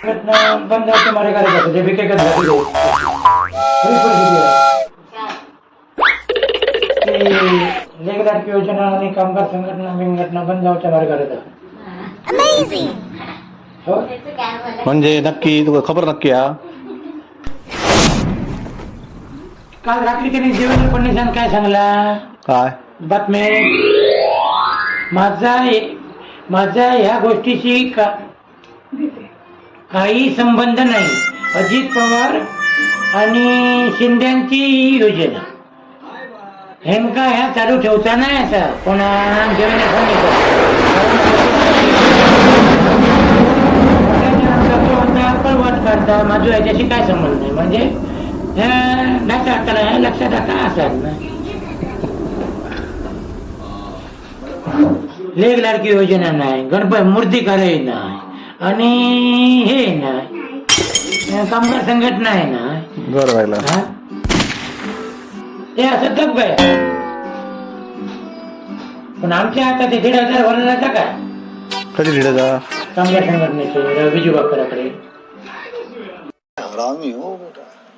बंद तुम्हारे कार्यकर्ते जे भी काय करतात लेख लाडकी योजना आणि कामगार संघटना बंद जाऊच्या मार्गावर येतात. हो म्हणजे नक्की तुला खबर नक्की हा? काल रात्री त्यांनी देवेंद्र फडणवीसांनी काय सांगला काय बातमी माझा ह्या गोष्टीशी काही संबंध नाही. अजित पवार आणि शिंद्यांची ही योजना हेमका ह्या चालू ठेवता नाही असा कोणा देवेंद्र फडणवीस पळवाट काढता माझा याच्याशी काय संबंध नाही. म्हणजे लक्षात आता असाल ना लेख लाडकी योजना नाही, गणपती मूर्ती कराय नाही आणि हे नाही कामगार संघटना आहे ना बरं व्हायला ते असं तप आहे. पण आमच्या आता ते 1,500 भरला जाता का कधी लिहिलं कामगार संघटनेचे विजू बापराकडे हरामी हो बेटा.